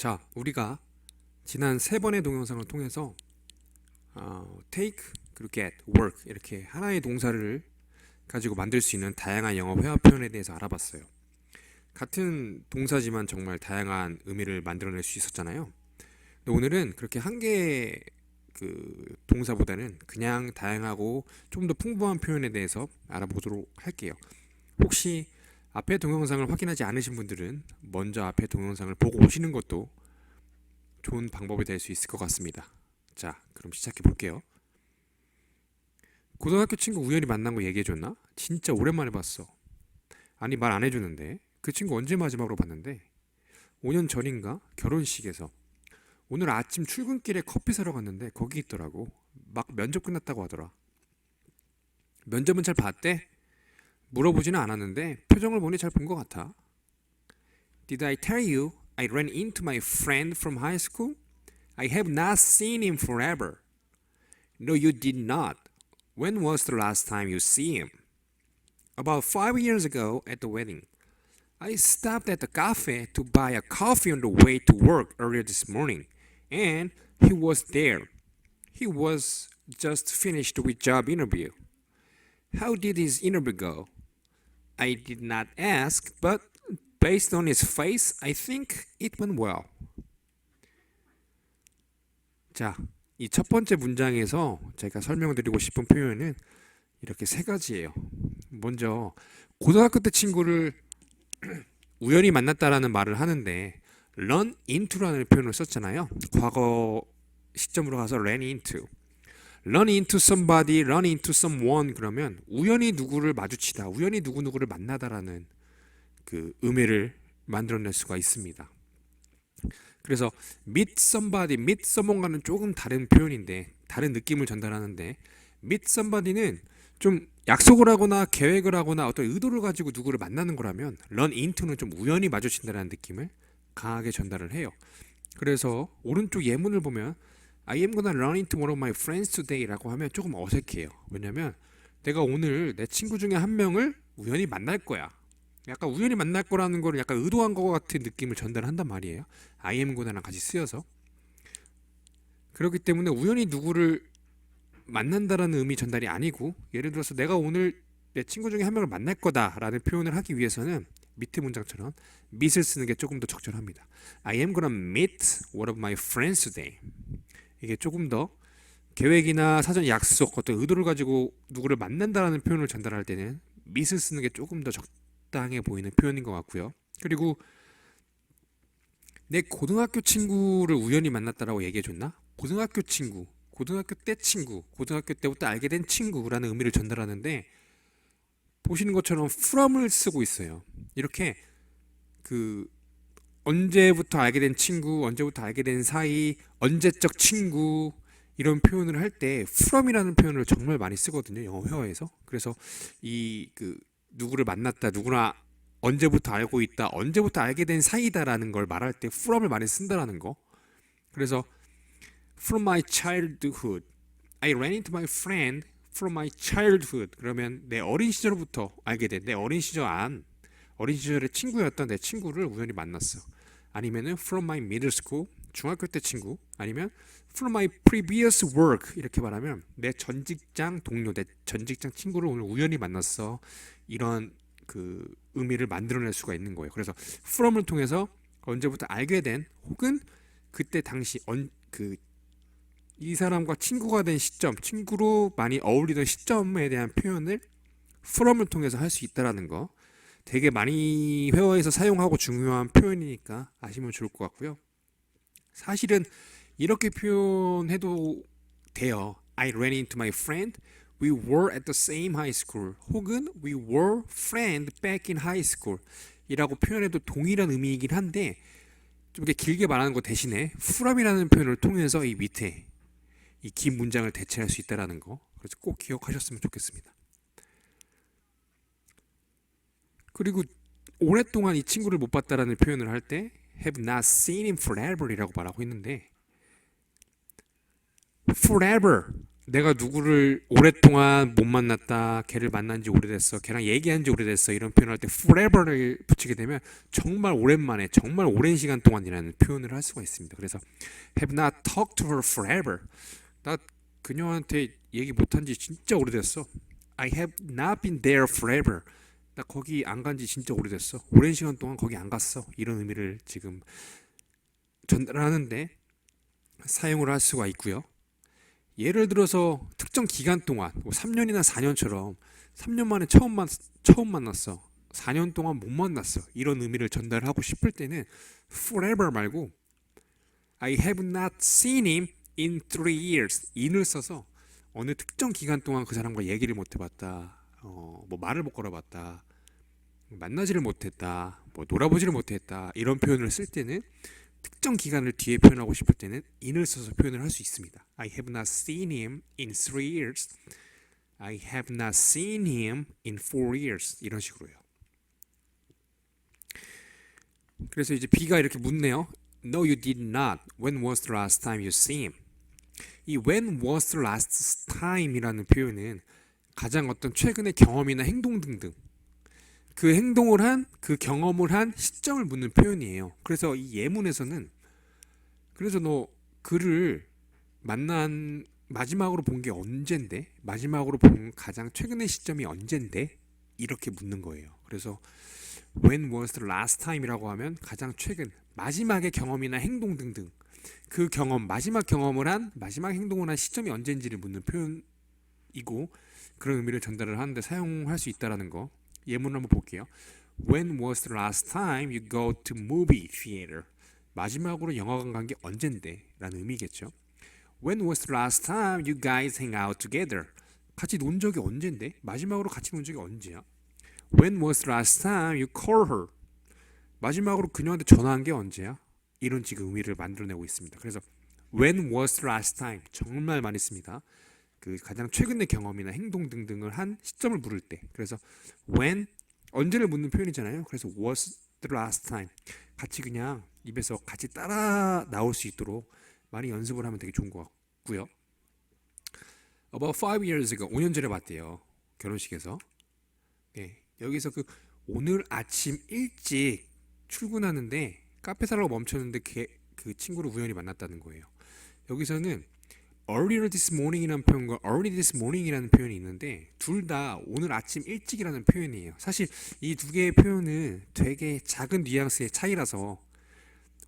자, 우리가 지난 세 번의 동영상을 통해서 take 그리고 get, work 이렇게 하나의 동사를 가지고 만들 수 있는 다양한 영어 회화 표현에 대해서 알아봤어요. 같은 동사지만 정말 다양한 의미를 만들어낼 수 있었잖아요. 근데 오늘은 그렇게 한 개의 동사보다는 그냥 다양하고 좀 더 풍부한 표현에 대해서 알아보도록 할게요. 혹시 앞에 동영상을 확인하지 않으신 분들은 먼저 앞에 동영상을 보고 오시는 것도 좋은 방법이 될 수 있을 것 같습니다. 자, 그럼 시작해 볼게요. 고등학교 친구 우연히 만난 거 얘기해줬나? 진짜 오랜만에 봤어. 아니, 말 안 해주는데. 그 친구 언제 마지막으로 봤는데? 5년 전인가? 결혼식에서. 오늘 아침 출근길에 커피 사러 갔는데 거기 있더라고. 막 면접 끝났다고 하더라. 면접은 잘 봤대? 물어보지는 않았는데 표정을 보니 잘 본 것 같아. Did I tell you I ran into my friend from high school? I have not seen him forever. No, you did not. When was the last time you see him? About 5 years ago at the wedding. I stopped at the cafe to buy a coffee on the way to work earlier this morning, and he was there. He was just finished with job interview. How did his interview go? I did not ask, but based on his face, I think it went well. 자, 이 첫 번째 문장에서 제가 설명드리고 싶은 표현은 이렇게 세 가지예요. 먼저 고등학교 때 친구를 우연히 만났다라는 말을 하는데 run into라는 표현을 썼잖아요. 과거 시점으로 가서 ran into. run into somebody, run into someone 그러면 우연히 누구를 마주치다, 우연히 누구누구를 만나다라는 그 의미를 만들어낼 수가 있습니다. 그래서 meet somebody, meet someone과는 조금 다른 표현인데 다른 느낌을 전달하는데 meet somebody는 좀 약속을 하거나 계획을 하거나 어떤 의도를 가지고 누구를 만나는 거라면 run into는 좀 우연히 마주친다는 느낌을 강하게 전달을 해요. 그래서 오른쪽 예문을 보면 I am gonna run into one of my friends today 라고 하면 조금 어색해요. 왜냐면 내가 오늘 내 친구 중에 한 명을 우연히 만날 거야. 약간 우연히 만날 거라는 거를 약간 의도한 것 같은 느낌을 전달한단 말이에요. I am gonna랑 같이 쓰여서. 그렇기 때문에 우연히 누구를 만난다라는 의미 전달이 아니고 예를 들어서 내가 오늘 내 친구 중에 한 명을 만날 거다라는 표현을 하기 위해서는 밑에 문장처럼 meet을 쓰는 게 조금 더 적절합니다. I am gonna meet one of my friends today. 이게 조금 더 계획이나 사전 약속, 어떤 의도를 가지고 누구를 만난다라는 표현을 전달할 때는 meet을 쓰는 게 조금 더 적당해 보이는 표현인 것 같고요. 그리고 내 고등학교 친구를 우연히 만났다라고 얘기해줬나? 고등학교 친구, 고등학교 때 친구, 고등학교 때부터 알게 된 친구라는 의미를 전달하는데 보시는 것처럼 from을 쓰고 있어요. 이렇게 언제부터 알게 된 친구, 언제부터 알게 된 사이, 언제적 친구 이런 표현을 할 때 from이라는 표현을 정말 많이 쓰거든요. 영어 회화에서. 그래서 누구를 만났다, 누구나 언제부터 알고 있다, 언제부터 알게 된 사이다라는 걸 말할 때 from을 많이 쓴다라는 거. 그래서 from my childhood, I ran into my friend from my childhood. 그러면 내 어린 시절부터 알게 된 내 어린 시절의 친구였던 내 친구를 우연히 만났어. 아니면은 from my middle school, 중학교 때 친구. 아니면 from my previous work 이렇게 말하면 내 전 직장 동료, 내 전 직장 친구를 오늘 우연히 만났어. 이런 의미를 만들어낼 수가 있는 거예요. 그래서 from을 통해서 언제부터 알게 된 혹은 그때 당시 이 사람과 친구가 된 시점, 친구로 많이 어울리던 시점에 대한 표현을 from을 통해서 할 수 있다라는 거. 되게 많이 회화에서 사용하고 중요한 표현이니까 아시면 좋을 것 같고요. 사실은 이렇게 표현해도 돼요. I ran into my friend. We were at the same high school. 혹은 we were friends back in high school. 이라고 표현해도 동일한 의미이긴 한데 좀 이렇게 길게 말하는 것 대신에 from이라는 표현을 통해서 이 밑에 이 긴 문장을 대체할 수 있다는 거. 그래서 꼭 기억하셨으면 좋겠습니다. 그리고 오랫동안 이 친구를 못 봤다라는 표현을 할 때 have not seen him forever 이라고 말하고 있는데 forever 내가 누구를 오랫동안 못 만났다, 걔를 만난 지 오래됐어, 걔랑 얘기한 지 오래됐어 이런 표현을 할 때 forever를 붙이게 되면 정말 오랜만에 정말 오랜 시간 동안이라는 표현을 할 수가 있습니다. 그래서 have not talked to her forever. 나 그녀한테 얘기 못한 지 진짜 오래됐어. I have not been there forever. 나 거기 안 간 지 진짜 오래됐어. 오랜 시간 동안 거기 안 갔어. 이런 의미를 지금 전달하는데 사용을 할 수가 있고요. 예를 들어서 특정 기간 동안 뭐 3년이나 4년처럼 3년 만에 처음 만났어. 4년 동안 못 만났어. 이런 의미를 전달하고 싶을 때는 forever 말고 I have not seen him in 3 years. in을 써서 어느 특정 기간 동안 그 사람과 얘기를 못 해봤다. 뭐 말을 못 걸어봤다. 만나지를 못했다. 뭐 놀아보지를 못했다. 이런 표현을 쓸 때는 특정 기간을 뒤에 표현하고 싶을 때는 in을 써서 표현을 할 수 있습니다. I have not seen him in 3 years. I have not seen him in 4 years. 이런 식으로요. 그래서 이제 B가 이렇게 묻네요. No, you did not. When was the last time you saw him? 이 when was the last time이라는 표현은 가장 어떤 최근의 경험이나 행동 등등 그 행동을 한, 그 경험을 한 시점을 묻는 표현이에요. 그래서 이 예문에서는 그래서 너 그를 만난 마지막으로 본 게 언젠데? 마지막으로 본 가장 최근의 시점이 언젠데? 이렇게 묻는 거예요. 그래서 when was the last time이라고 하면 가장 최근, 마지막의 경험이나 행동 등등 그 경험, 마지막 경험을 한, 마지막 행동을 한 시점이 언젠지를 묻는 표현이고 그런 의미를 전달을 하는데 사용할 수 있다라는 거. 예문을 한번 볼게요. When was the last time you go to movie theater? 마지막으로 영화관 간 게 언젠데? 라는 의미겠죠. When was the last time you guys hang out together? 같이 논 적이 언젠데? 마지막으로 같이 논 적이 언제야? When was the last time you called her? 마지막으로 그녀한테 전화한 게 언제야? 이런 지금 의미를 만들어내고 있습니다. 그래서 When was the last time? 정말 많이 씁니다. 그 가장 최근의 경험이나 행동 등등을 한 시점을 물을 때. 그래서 when 언제를 묻는 표현이잖아요. 그래서 was the last time 같이 그냥 입에서 같이 따라 나올 수 있도록 많이 연습을 하면 되게 좋은 것 같고요. About 5 years ago 5년 전에 봤대요. 결혼식에서. 네, 여기서 그 오늘 아침 일찍 출근하는데 카페 사려고 멈췄는데 그 친구를 우연히 만났다는 거예요. 여기서는 earlier this morning이라는 표현과 early this morning이라는 표현이 있는데 둘 다 오늘 아침 일찍이라는 표현이에요. 사실 이 두 개의 표현은 되게 작은 뉘앙스의 차이라서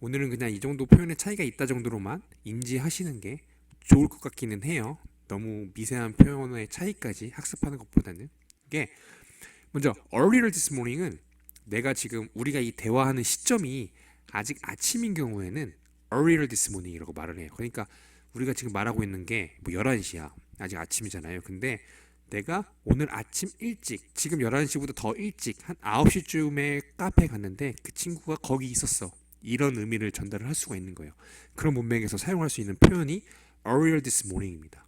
오늘은 그냥 이 정도 표현의 차이가 있다 정도로만 인지하시는 게 좋을 것 같기는 해요. 너무 미세한 표현의 차이까지 학습하는 것보다는. 이게 먼저 earlier this morning은 내가 지금 우리가 이 대화하는 시점이 아직 아침인 경우에는 earlier this morning이라고 말을 해요. 그러니까 우리가 지금 말하고 있는 게 뭐 11시야. 아직 아침이잖아요. 근데 내가 오늘 아침 일찍, 지금 11시보다 더 일찍 한 9시쯤에 카페에 갔는데 그 친구가 거기 있었어. 이런 의미를 전달을 할 수가 있는 거예요. 그런 문맥에서 사용할 수 있는 표현이 earlier this morning입니다.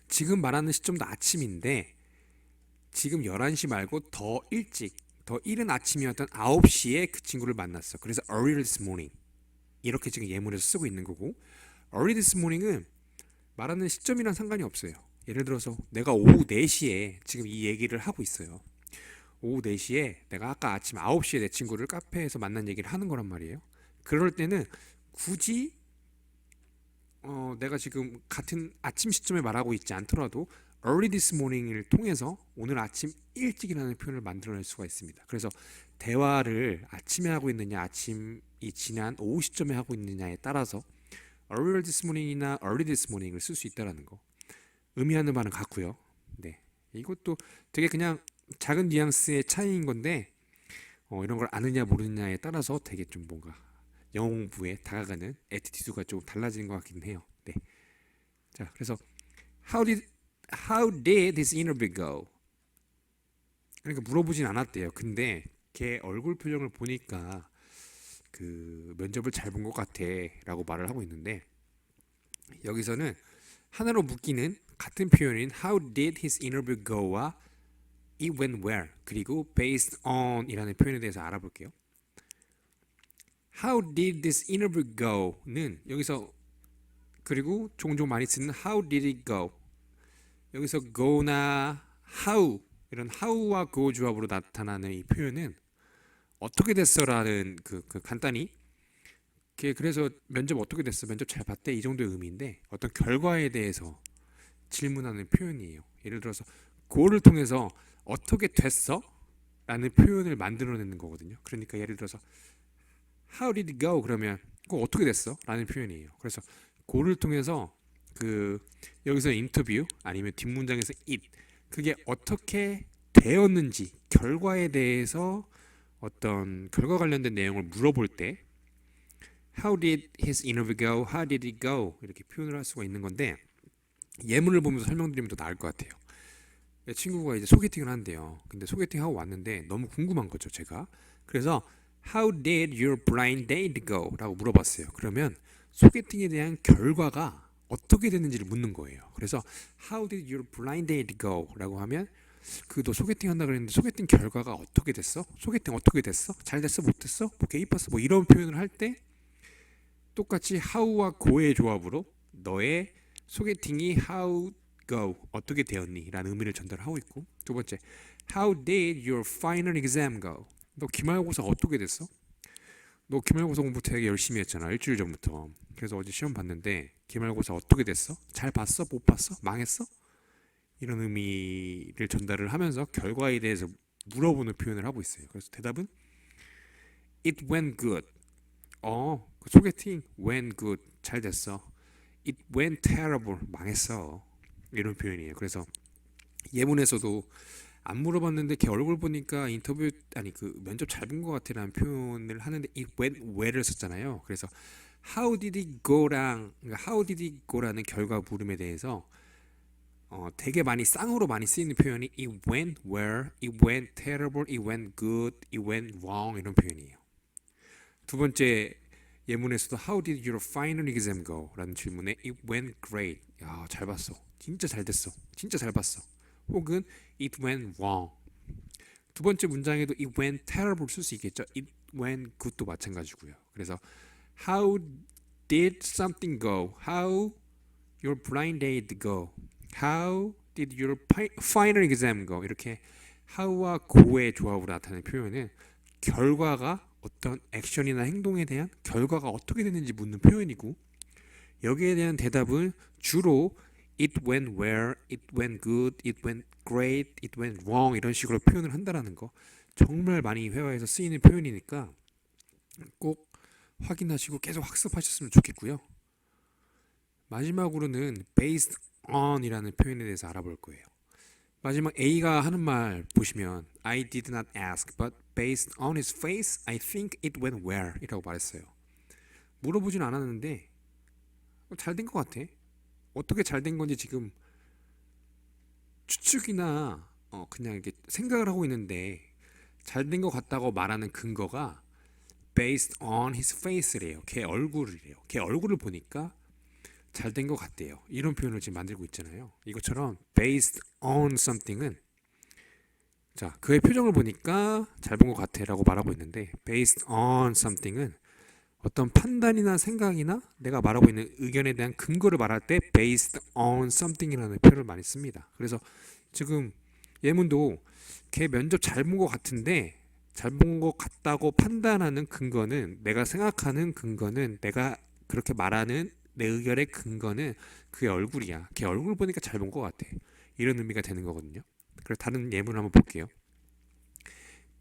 지금 말하는 시점도 아침인데 지금 11시 말고 더 일찍, 더 이른 아침이었던 9시에 그 친구를 만났어. 그래서 earlier this morning 이렇게 지금 예문에서 쓰고 있는 거고 early this morning은 말하는 시점이랑 상관이 없어요. 예를 들어서 내가 오후 4시에 지금 이 얘기를 하고 있어요. 오후 4시에 내가 아까 아침 9시에 내 친구를 카페에서 만난 얘기를 하는 거란 말이에요. 그럴 때는 굳이 내가 지금 같은 아침 시점에 말하고 있지 않더라도 early this morning을 통해서 오늘 아침 일찍이라는 표현을 만들어낼 수가 있습니다. 그래서 대화를 아침에 하고 있느냐 아침이 지난 오후 시점에 하고 있느냐에 따라서 earlier this morning이나 early this morning을 쓸 수 있다라는 거 의미하는 바는 같고요. 네, 이것도 되게 그냥 작은 뉘앙스의 차이인 건데 이런 걸 아느냐 모르느냐에 따라서 되게 좀 뭔가 영어 공부에 다가가는 애티튜드가 좀 달라지는 것 같긴 해요. 네, 자 그래서 how did this interview go? 그러니까 물어보진 않았대요. 근데 걔 얼굴 표정을 보니까 그 면접을 잘 본 것 같아라고 말을 하고 있는데 여기서는 하나로 묶이는 같은 표현인 how did his interview go와 it went well 그리고 based on 이라는 표현에 대해서 알아볼게요. How did this interview go는 여기서 그리고 종종 많이 쓰는 how did it go. 여기서 go나 how, 이런 how와 go 조합으로 나타나는 이 표현은 어떻게 됐어라는 그 간단히 그래서 면접 어떻게 됐어? 면접 잘 봤대? 이 정도의 의미인데 어떤 결과에 대해서 질문하는 표현이에요. 예를 들어서 go를 통해서 어떻게 됐어? 라는 표현을 만들어내는 거거든요. 그러니까 예를 들어서 how did it go? 그러면 그거 어떻게 됐어? 라는 표현이에요. 그래서 go를 통해서 여기서 인터뷰 아니면 뒷문장에서 it, 그게 어떻게 되었는지 결과에 대해서 어떤 결과 관련된 내용을 물어볼 때 How did his interview go? How did it go? 이렇게 표현을 할 수가 있는 건데 예문을 보면서 설명드리면 더 나을 것 같아요. 친구가 이제 소개팅을 한대요. 근데 소개팅하고 왔는데 너무 궁금한 거죠, 제가. 그래서 How did your blind date go? 라고 물어봤어요. 그러면 소개팅에 대한 결과가 어떻게 됐는지를 묻는 거예요. 그래서 How did your blind date go? 라고 하면 너 소개팅 한다 그랬는데 소개팅 결과가 어떻게 됐어? 소개팅 어떻게 됐어? 잘 됐어? 못 됐어? 뭐 개입했어? 뭐 이런 표현을 할 때 똑같이 how와 go의 조합으로 너의 소개팅이 how go, 어떻게 되었니? 라는 의미를 전달하고 있고, 두 번째, how did your final exam go? 너 기말고사 어떻게 됐어? 너 기말고사 공부 되게 열심히 했잖아, 일주일 전부터. 그래서 어제 시험 봤는데 기말고사 어떻게 됐어? 잘 봤어? 못 봤어? 망했어? 이런 의미를 전달을 하면서 결과에 대해서 물어보는 표현을 하고 있어요. 그래서 대답은 it went good. 그 소개팅 went good, 잘 됐어. It went terrible, 망했어. 이런 표현이에요. 그래서 예문에서도 안 물어봤는데 걔 얼굴 보니까 면접 잘 본 것 같아라는 표현을 하는데 it went well을 썼잖아요. 그래서 how did it go랑 how did it go라는 결과 물음에 대해서 되게 많이 쌍으로 많이 쓰이는 표현이 it went well, it went terrible, it went good, it went wrong 이런 표현이에요. 두 번째 예문에서도 How did your final exam go? 라는 질문에 It went great. 야, 잘 봤어. 진짜 잘 됐어. 진짜 잘 봤어. 혹은 It went wrong. 두 번째 문장에도 It went terrible 쓸 수 있겠죠. It went good도 마찬가지고요. 그래서 How did something go? How your blind date go? How did your final exam go? 이렇게 how와 go의 조합으로 나타내는 표현은 결과가 어떤 액션이나 행동에 대한 결과가 어떻게 됐는지 묻는 표현이고, 여기에 대한 대답은 주로 it went well, it went good, it went great, it went wrong 이런 식으로 표현을 한다라는 거 정말 많이 회화에서 쓰이는 표현이니까 꼭 확인하시고 계속 학습하셨으면 좋겠고요. 마지막으로는 based on 이라는 표현에 대해서 알아볼 거예요. 마지막 A가 하는 말 보시면 I did not ask, but based on his face, I think it went well 이라고 말했어요. 물어보진 않았는데 잘 된 것 같아. 어떻게 잘 된 건지 지금 추측이나 그냥 이렇게 생각을 하고 있는데 잘 된 것 같다고 말하는 근거가 based on his face래요. 걔 얼굴이래요. 걔 얼굴을 보니까 잘 된 것 같대요. 이런 표현을 지금 만들고 있잖아요. 이것처럼 based on something은 자, 그의 표정을 보니까 잘 본 것 같아 라고 말하고 있는데 based on something은 어떤 판단이나 생각이나 내가 말하고 있는 의견에 대한 근거를 말할 때 based on something이라는 표현을 많이 씁니다. 그래서 지금 예문도 걔 면접 잘 본 것 같은데 잘 본 것 같다고 판단하는 근거는 내가 생각하는 근거는 내가 그렇게 말하는 내 의견의 근거는 그의 얼굴이야. 걔 얼굴 보니까 잘 본 것 같아. 이런 의미가 되는 거거든요. 그래서 다른 예문을 한번 볼게요.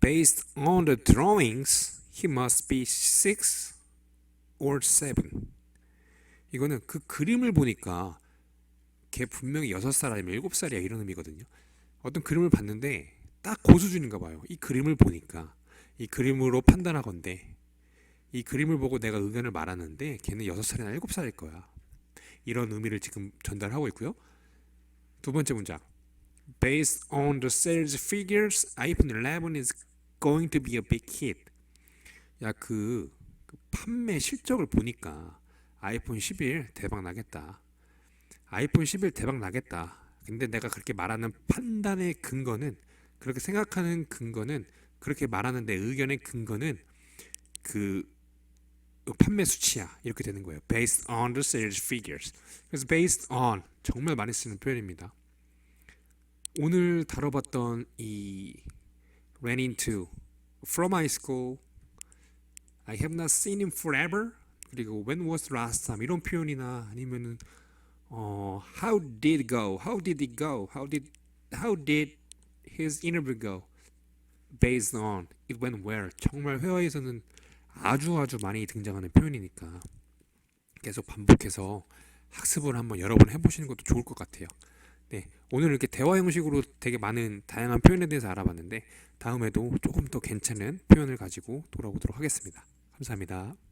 Based on the drawings, he must be 6 or 7. 이거는 그 그림을 보니까 걔 분명히 6살 아니면 7살이야 이런 의미거든요. 어떤 그림을 봤는데 딱 그 수준인가 봐요. 이 그림을 보니까 이 그림으로 판단하건대 이 그림을 보고 내가 의견을 말하는데 걔는 6살이나 7살일 거야. 이런 의미를 지금 전달하고 있고요. 두 번째 문장. Based on the sales figures, iPhone 11 is going to be a big hit. 야, 그 판매 실적을 보니까 아이폰 11 대박 나겠다. 아이폰 11 대박 나겠다. 근데 내가 그렇게 말하는 판단의 근거는, 그렇게 생각하는 근거는, 그렇게 말하는 내 의견의 근거는 그 판매 수치야 이렇게 되는 거예요. Based on the sales figures. 그래서 based on 정말 많이 쓰는 표현입니다. 오늘 다뤄봤던 이 ran into, from high school, I have not seen him forever, 그리고 when was the last time 이런 표현이나 아니면은 how did it go, how did it go, how did his interview go, based on, it went well. 정말 회화에서는 아주 많이 등장하는 표현이니까 계속 반복해서 학습을 한번 여러 번 해보시는 것도 좋을 것 같아요. 네, 오늘 이렇게 대화 형식으로 되게 많은 다양한 표현에 대해서 알아봤는데 다음에도 조금 더 괜찮은 표현을 가지고 돌아오도록 하겠습니다. 감사합니다.